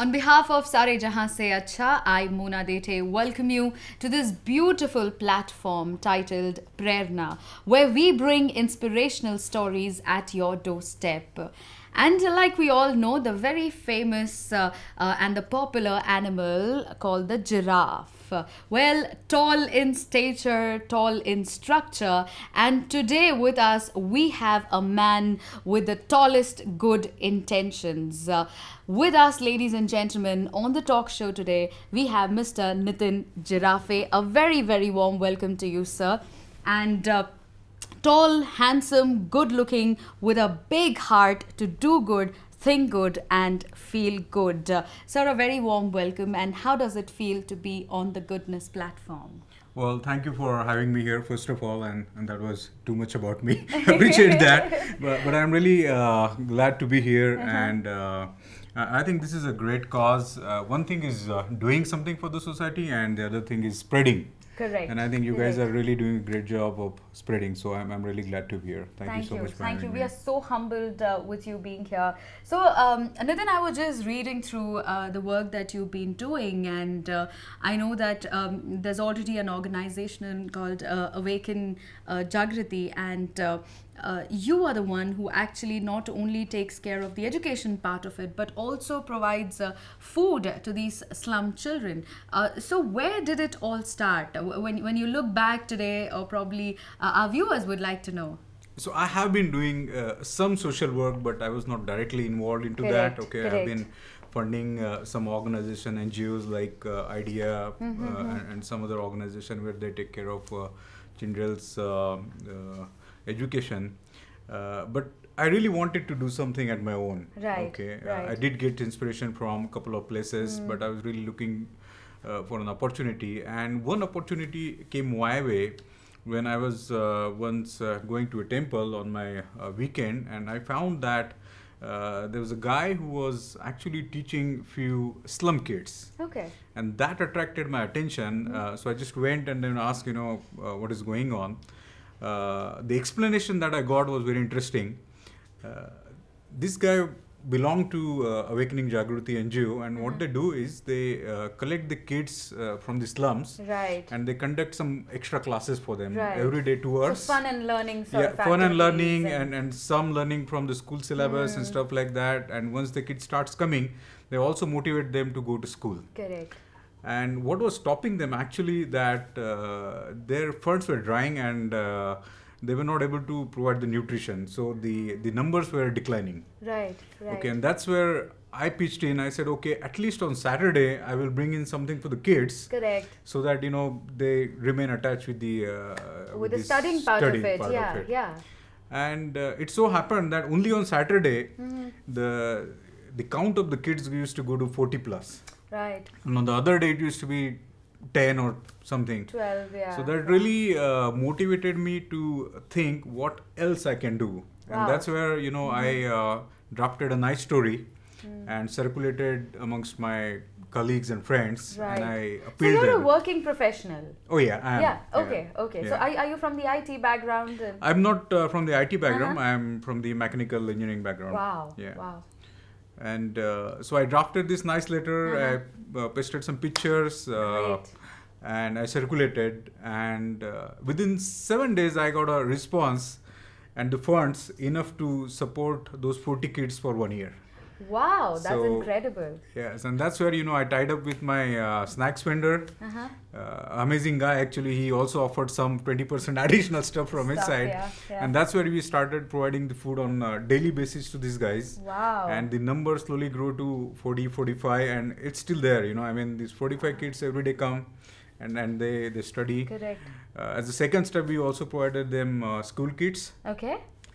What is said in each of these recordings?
On behalf of Sare, Jahan se Acha, I, Mona Dethe, welcome you to this beautiful platform titled PRERNA, where we bring inspirational stories at your doorstep. And like we all know, the very famous and the popular animal called the giraffe. Well, tall in stature, tall in structure, and today with us we have a man with the tallest good intentions. With us, ladies and gentlemen, on the talk show today, we have Mr. Nitin Jirafe. A very, very warm welcome to you, sir. And tall, handsome, good looking, with a big heart to do good, think good and feel good. Sir, a very warm welcome. And how does it feel to be on the goodness platform? Well, thank you for having me here, first of all, and that was too much about me. Appreciate that. But I'm really glad to be here, and I think this is a great cause. One thing is doing something for the society, and the other thing is spreading. Correct. And I think you guys are really doing a great job of spreading. So I'm really glad to be here. Thank you so much for having me. We are so humbled with you being here. So Nitin, I was just reading through the work that you've been doing, and I know that there's already an organization called Awaken Jagrati, and you are the one who actually not only takes care of the education part of it, but also provides food to these slum children. So where did it all start? When you look back today, or probably our viewers would like to know. So I have been doing some social work, but I was not directly involved into that. Okay, I've been funding some organization, NGOs like IDEA and some other organization where they take care of children's education, but I really wanted to do something at my own. I did get inspiration from a couple of places, but I was really looking for an opportunity, and one opportunity came my way when I was once going to a temple on my weekend, and I found that there was a guy who was actually teaching few slum kids. And that attracted my attention. So I just went and then asked, what is going on. The explanation that I got was very interesting. This guy belonged to Awakening Jagrati NGO, and what they do is they collect the kids from the slums, and they conduct some extra classes for them every day, 2 hours. So fun and learning sort of fun and learning, and some learning from the school syllabus and stuff like that. And once the kid starts coming, they also motivate them to go to school. And what was stopping them actually, that their funds were drying, and they were not able to provide the nutrition. So the numbers were declining. Okay, and that's where I pitched in. I said, okay, at least on Saturday, I will bring in something for the kids. So that, they remain attached with the with the studying part of it. And it so happened that only on Saturday, the count of the kids used to go to 40 plus. And on the other day, it used to be 10 or something. 12, So that really motivated me to think what else I can do. And that's where, I drafted a nice story and circulated amongst my colleagues and friends. And I appealed. So you're a working professional? Oh yeah, I am. Okay. So are you from the IT background? I'm not from the IT background. I'm from the mechanical engineering background. Wow. And so I drafted this nice letter, I pasted some pictures, and I circulated, and within 7 days I got a response and the funds enough to support those 40 kids for 1 year. Wow, that's incredible. Yes, and that's where, I tied up with my snacks vendor. Amazing guy, actually. He also offered some 20% additional stuff from his side. And that's where we started providing the food on a daily basis to these guys. And the number slowly grew to 40, 45, and it's still there. I mean, these 45 kids every day come and they study. As a second step, we also provided them school kits.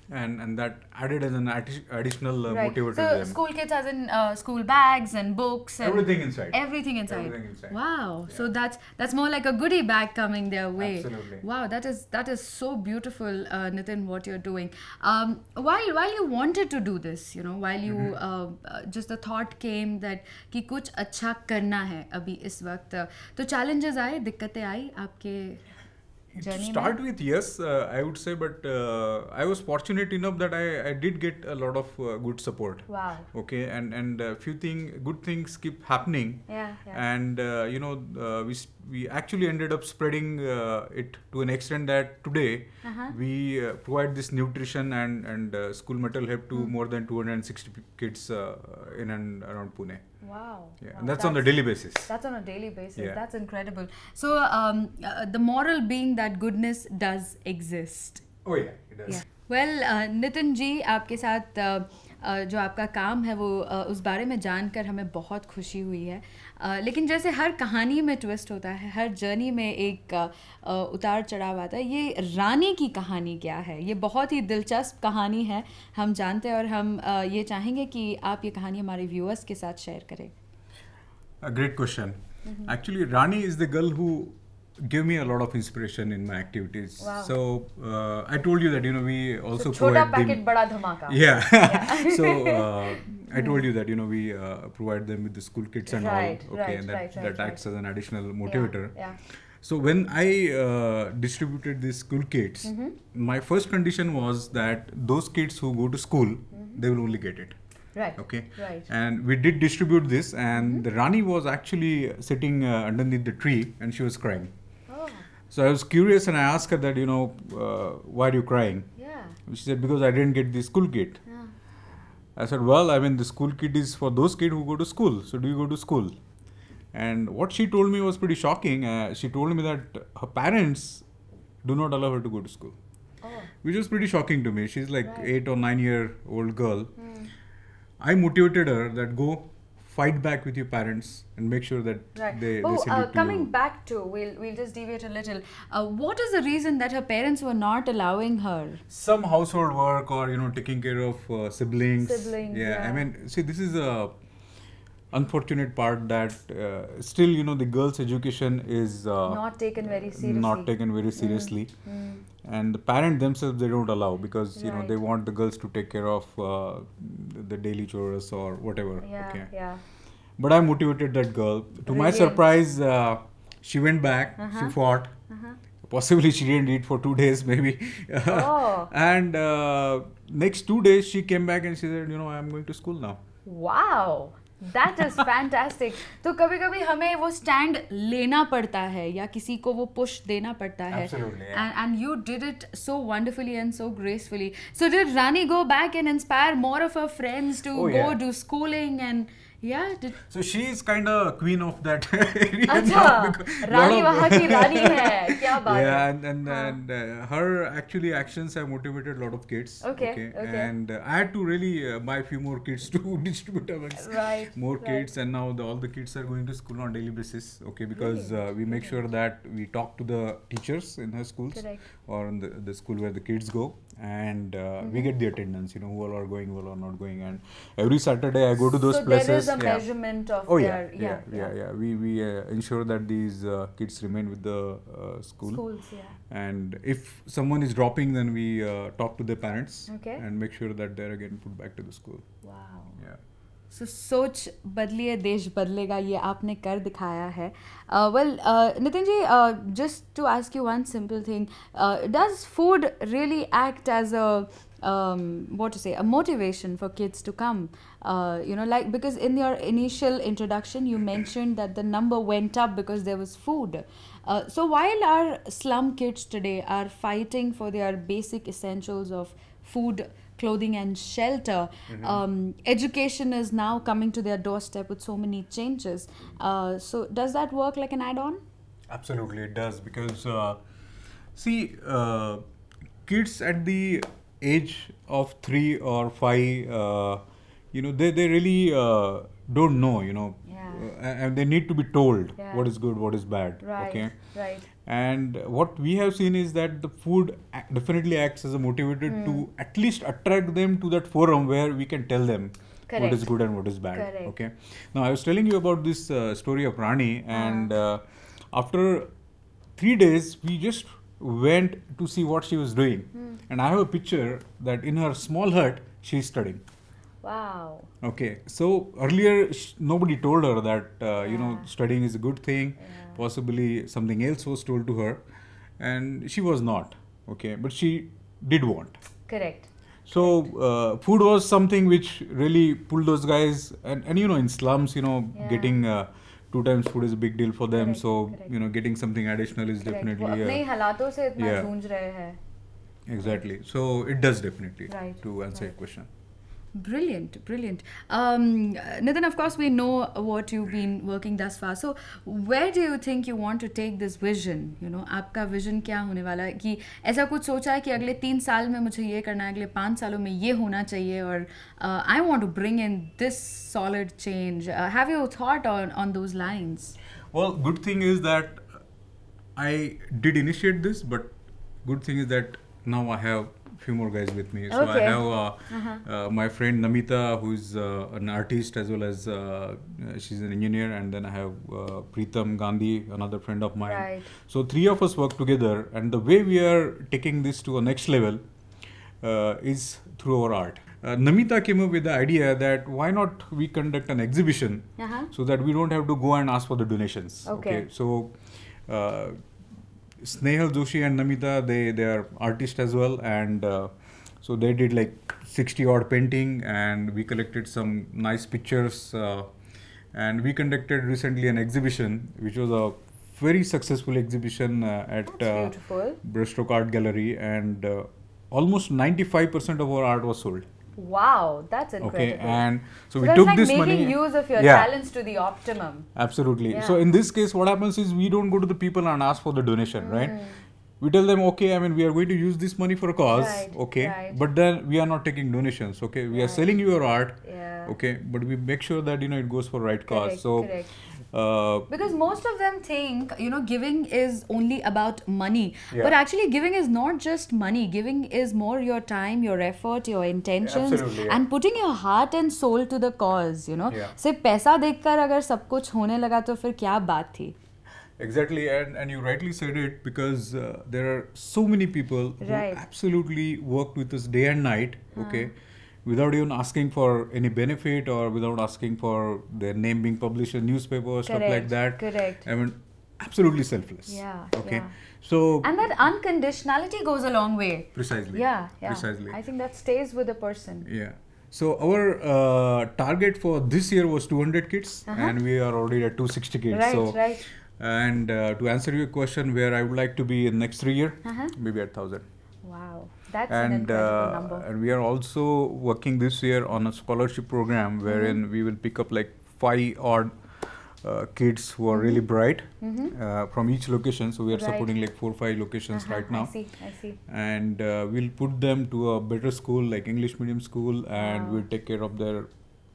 And that added as an additional motivator to them. So school kits as in school bags and books and everything inside. Everything inside. Wow. Yeah. So that's more like a goodie bag coming their way. Absolutely. Wow, that is so beautiful, Nitin, what you're doing. While you wanted to do this, while you just the thought came that कि कुछ अच्छा करना है अभी इस वक्त, तो challenges आए, दिक्कतें आई आपके? journey? To start with, yes, I would say, but I was fortunate enough that I did get a lot of good support. Wow. Okay, and good things keep happening. Yeah. And we actually ended up spreading it to an extent that today we provide this nutrition and school material help to more than 260 kids in and around Pune. Wow. Yeah, and that's on a daily basis. That's on a daily basis. Yeah. That's incredible. So the moral being that goodness does exist. Oh yeah, it does. Yeah. Well, Nitin ji, आपके साथ जो आपका काम है वो उस बारे में जानकर हमें बहुत खुशी हुई है. लेकिन जैसे हर कहानी में ट्विस्ट होता है, हर जर्नी में एक उतार चढ़ाव आता है. ये रानी की कहानी क्या है? ये बहुत ही दिलचस्प कहानी है, हम जानते हैं, और हम ये चाहेंगे कि आप ये कहानी हमारे व्यूअर्स के साथ शेयर करें. A great question. Actually, Rani is the girl who gave me a lot of inspiration in my activities. Wow. So I told you that we also provide them. Packet bada dhamaka. Yeah. So I told you that we provide them with the school kits and all. Okay, and that acts as an additional motivator. Yeah. So when I distributed these school kits, my first condition was that those kids who go to school, they will only get it. Right. Okay. Right. And we did distribute this, and the Rani was actually sitting underneath the tree, and she was crying. Oh. So I was curious, and I asked her that, why are you crying? Yeah. She said, because I didn't get the school kit. Yeah. I said, well, I mean, the school kit is for those kids who go to school. So do you go to school? And what she told me was pretty shocking. She told me that her parents do not allow her to go to school. Oh. Which was pretty shocking to me. She's like 8 or 9 year old girl. I motivated her that go fight back with your parents and make sure that they salute to coming you. back to, we'll just deviate a little. What is the reason that her parents were not allowing her? Some household work, or taking care of siblings. Yeah. I mean, see, this is a unfortunate part that still the girls' education is not taken very seriously. And the parents themselves, they don't allow, because they want the girls to take care of the daily chores or whatever. Yeah. But I motivated that girl. To my surprise, she went back. She fought. Possibly she didn't eat for 2 days, maybe. And next 2 days she came back and she said, I'm going to school now. Wow. That is fantastic. तो कभी-कभी हमें वो stand लेना पड़ता है या किसी को वो push देना पड़ता है. Absolutely. And you did it so wonderfully and so gracefully. So did Rani go back and inspire more of her friends to go do schooling and So she is kind of queen of that area. Acha, Rani वहाँ की रानी है, क्या बात है? Yeah, and her actually actions have motivated a lot of kids. Okay. And I had to really buy a few more kits to distribute amongst more kids, and now all the kids are going to school on daily basis. Okay, because we make sure that we talk to the teachers in her schools or in the school where the kids go, and we get the attendance. Who all are going, who all are not going, and every Saturday I go to those places. There is a measurement of their We ensure that these kids remain with the schools. And if someone is dropping, then we talk to their parents and make sure that they're again put back to the school. Wow. Yeah. So सोच बदलिए देश बदलेगा, ये आपने कर दिखाया है. Well, Nitin ji, just to ask you one simple thing, does food really act as a a motivation for kids to come? Because in your initial introduction you mentioned that the number went up because there was food. So while our slum kids today are fighting for their basic essentials of food, clothing and shelter, education is now coming to their doorstep with so many changes. So does that work like an add-on? Absolutely, it does, because kids at the age of 3 or 5, they really don't know, and they need to be told what is good, what is bad. Right. And what we have seen is that the food definitely acts as a motivator to at least attract them to that forum where we can tell them what is good and what is bad. Okay. Now I was telling you about this story of Rani, and after 3 days we just went to see what she was doing, and I have a picture that in her small hut she is studying. Wow. Okay, so earlier nobody told her that studying is a good thing. Possibly something else was told to her, and she was not. Okay, but she did want. Correct. So food was something which really pulled those guys, and you know, in slums, you know, getting 2 times food is a big deal for them. So you know, getting something additional is definitely exactly. So it does definitely, to answer your question. Brilliant, brilliant. Nitin, of course, we know what you've been working thus far. So, where do you think you want to take this vision? You know, आपका vision क्या होने वाला है कि ऐसा कुछ सोचा है कि अगले 3 साल में मुझे ये करना है, अगले 5 सालों में ये होना चाहिए, और I want to bring in this solid change. Have you thought on those lines? Well, good thing is that I did initiate this, but good thing is that now I have few more guys with me. So I have my friend Namita, who is an artist as well as she's an engineer, and then I have Preetam Gandhi, another friend of mine. Right. So 3 of us work together, and the way we are taking this to a next level is through our art. Namita came up with the idea that why not we conduct an exhibition so that we don't have to go and ask for the donations. Okay. So Snehal Joshi and Namita, they are artists as well, and so they did like 60 odd painting, and we collected some nice pictures, and we conducted recently an exhibition which was a very successful exhibition at Brushstroke Art Gallery, and almost 95% of our art was sold. Wow, that's incredible. Okay, and so we took like this money. Making use of your talents to the optimum. Absolutely. Yeah. So in this case, what happens is we don't go to the people and ask for the donation, right? We tell them, okay, I mean, we are going to use this money for a cause, but then we are not taking donations, okay? We are selling your art, okay, but we make sure that, you know, it goes for right cause. Because most of them think, you know, giving is only about money, but actually giving is not just money. Giving is more your time, your effort, your intentions, and putting your heart and soul to the cause, you know. सिर्फ पैसा देखकर अगर सब कुछ होने लगा तो फिर क्या बात थी? Exactly, and you rightly said it, because there are so many people who absolutely worked with us day and night, okay, without even asking for any benefit or without asking for their name being published in newspaper or stuff like that. I mean, absolutely selfless. Okay. So and that unconditionality goes a long way. Precisely. Precisely. I think that stays with a person. So our target for this year was 200 kids, and we are already at 260 kids. And to answer your question, where I would like to be in next 3 years, maybe at 1,000. Wow, that's an incredible number. And we are also working this year on a scholarship program wherein we will pick up like 5 odd kids who are really bright from each location. So we are supporting like 4 or 5 locations right now. I see. And we'll put them to a better school, like English medium school, and we'll take care of their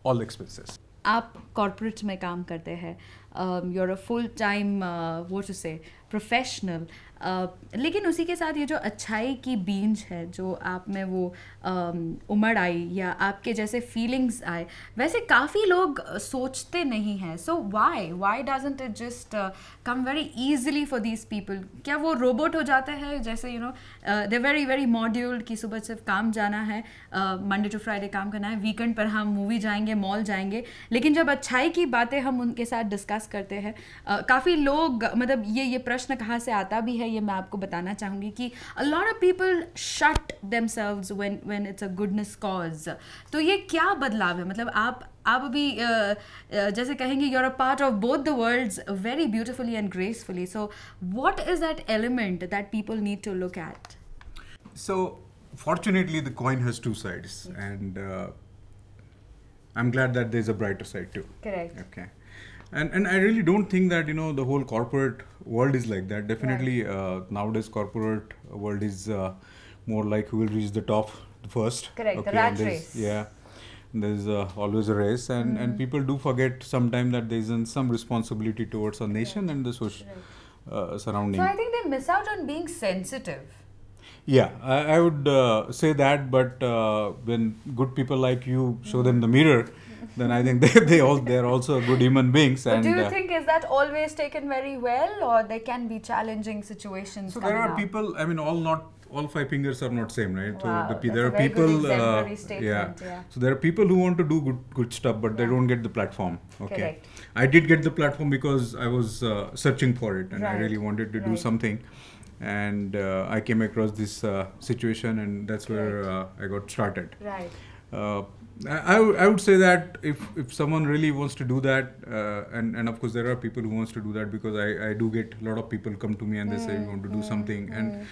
all expenses. आप corporate में काम करते हैं, you're a full time what to say professional, लेकिन उसी के साथ ये जो अच्छाई की बीज है जो आप में वो उमड़ आई या आपके जैसे फीलिंग्स आए, वैसे काफ़ी लोग सोचते नहीं हैं. So why doesn't it just come very easily for these people? क्या वो रोबोट हो जाते हैं जैसे you know they very very modelled कि सुबह सिर्फ काम जाना है, मंडे टू फ्राइडे काम करना है, वीकेंड पर हम मूवी जाएंगे, मॉल जाएंगे. लेकिन जब अच्छाई की बातें हम उनके साथ डिस्कस करते हैं, काफ़ी लोग मतलब ये प्रश्न कहाँ से आता भी है ये मैं आपको बताना चाहूँगी कि a lot of people shut themselves when it's a goodness cause. तो ये क्या बदलाव है? मतलब आप अभी जैसे कहेंगे you're a part of both the worlds very beautifully and gracefully. So what is that element that people need to look at? So fortunately the coin has 2 sides, and I'm glad that there's a brighter side too. Correct. Okay. And I really don't think that, you know, the whole corporate world is like that. Definitely nowadays corporate world is more like who will reach the top first. Correct, okay, the rat race. Yeah, there's always a race, and people do forget sometimes that there's some responsibility towards our nation and the social surrounding. So I think they miss out on being sensitive. Yeah, I would say that, but when good people like you show them the mirror, then I think they're also good human beings. But do you think is that always taken very well, or there can be challenging situations? So there are people. I mean, all 5 fingers are not same, right? Wow, so there are people. So there are people who want to do good stuff, but they don't get the platform. Okay. Correct. I did get the platform because I was searching for it, and I really wanted to do something. and I came across this situation, and that's where I got started. Right. I would say that if someone really wants to do that, and of course there are people who wants to do that, because I do get a lot of people come to me and they say we want to do something, and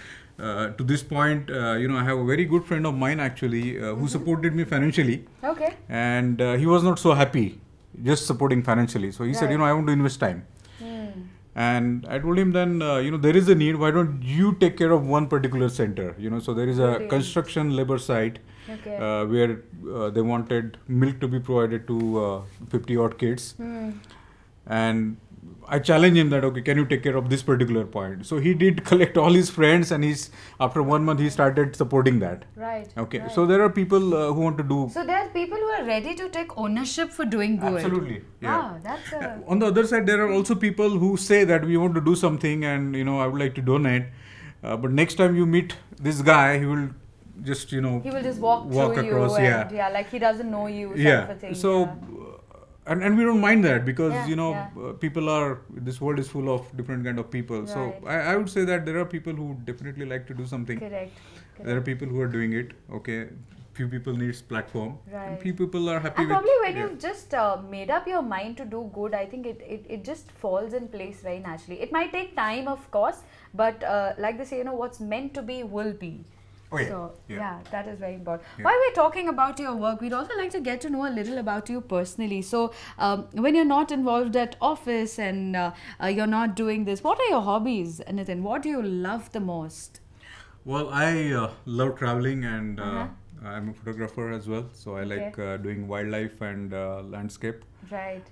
to this point, I have a very good friend of mine actually who supported me financially. Okay. And he was not so happy just supporting financially, so he said, I want to invest time. And I told him then, there is a need. Why don't you take care of one particular center? So there is a construction labor site where they wanted milk to be provided to 50 odd kids. And I challenged him that, okay, can you take care of this particular point? So he did collect all his friends, and after 1 month he started supporting that. Right. Okay. Right. So there are people who want to do. So there are people who are ready to take ownership for doing good. Absolutely. Yeah. Wow, that's on the other side, there are also people who say that we want to do something, and I would like to donate. But next time you meet this guy, he will just he will just walk through across, you, and like he doesn't know you. Yeah. Sort of a thing. So. And we don't mind that, because people are, this world is full of different kind of people. Right. So I would say that there are people who definitely like to do something. Correct. There are people who are doing it. Okay, few people needs platform. Right. And few people are happy. And probably when you've just made up your mind to do good, I think it just falls in place very naturally. It might take time, of course, but like they say, what's meant to be will be. Oh, yeah. So that is very important. Yeah. While we're talking about your work, we'd also like to get to know a little about you personally. So when you're not involved at office and you're not doing this, what are your hobbies, Nitin? What do you love the most? Well, I love traveling, and I'm a photographer as well. So I like doing wildlife and landscape. Right.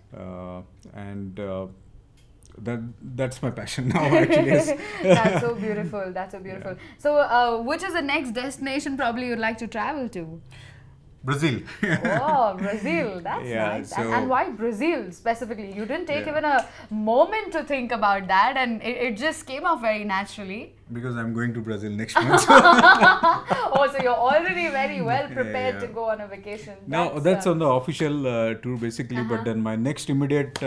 That's my passion now, actually. That's so beautiful. That's so beautiful. Yeah. So which is the next destination probably you'd like to travel to? Brazil. Oh, Brazil. That's nice. So and why Brazil specifically? You didn't take even a moment to think about that, and it just came off very naturally. Because I'm going to Brazil next month. Oh, so you're already very well prepared to go on a vacation. That's on the official tour basically, but then my next immediate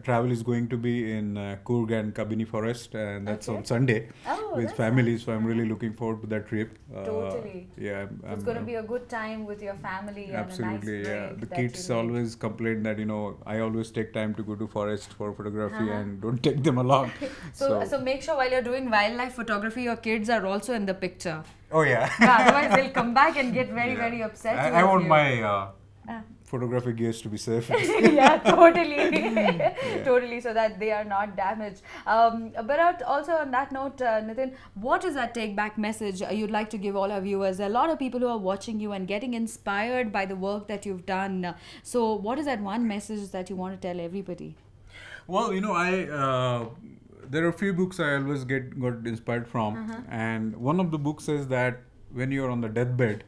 travel is going to be in Coorg and Kabini Forest, and that's on Sunday with family. So I'm really looking forward to that trip. Totally. Yeah. It's going to be a good time with your family. Absolutely. And a nice break. The kids always complain that I always take time to go to forest for photography and don't take them along. So make sure while you're doing wildlife photography, your kids are also in the picture. Oh yeah. Otherwise they'll come back and get very very upset. I want my photographic gears to be safe. Yeah, totally. Totally, so that they are not damaged. But also on that note, Nitin, what is that take back message you'd like to give all our viewers? There are a lot of people who are watching you and getting inspired by the work that you've done. So what is that one message that you want to tell everybody? Well, there are a few books I always got inspired from, and one of the books says that when you're on the deathbed,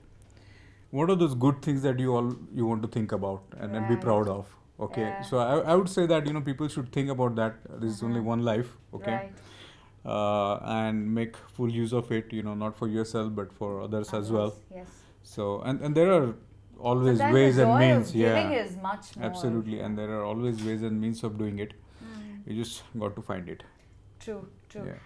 what are those good things that you want to think about and be proud of? Okay, so I would say that people should think about that. This is only one life, okay, and make full use of it. Not for yourself but for others as well. Yes. So and there are always ways and means. Giving is much more. Absolutely, and there are always ways and means of doing it. You just got to find it. True.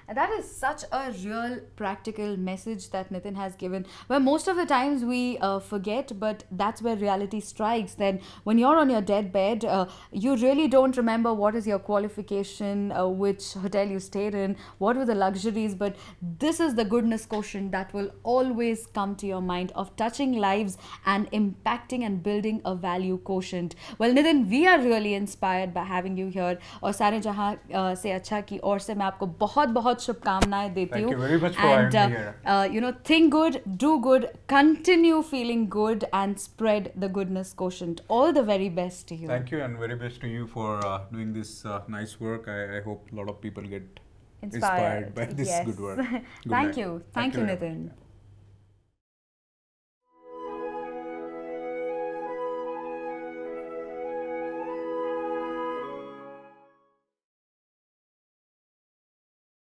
And that is such a real practical message that Nitin has given, where most of the times we forget, but that's where reality strikes. Then when you're on your deathbed, you really don't remember what is your qualification, which hotel you stayed in, what were the luxuries, but this is the goodness quotient that will always come to your mind of touching lives and impacting and building a value quotient. Well, Nitin, we are really inspired by having you here. और सारे जहाँ से अच्छा की ओर से मैं आपको बहुत शुभकामनाएं देती हूँ. Thank you very much for having me here. Think good, do good, continue feeling good, and spread the goodness quotient. All the very best to you. Thank you, and very best to you for doing this nice work. I hope a lot of people get inspired by this good work. Thank you, Nitin.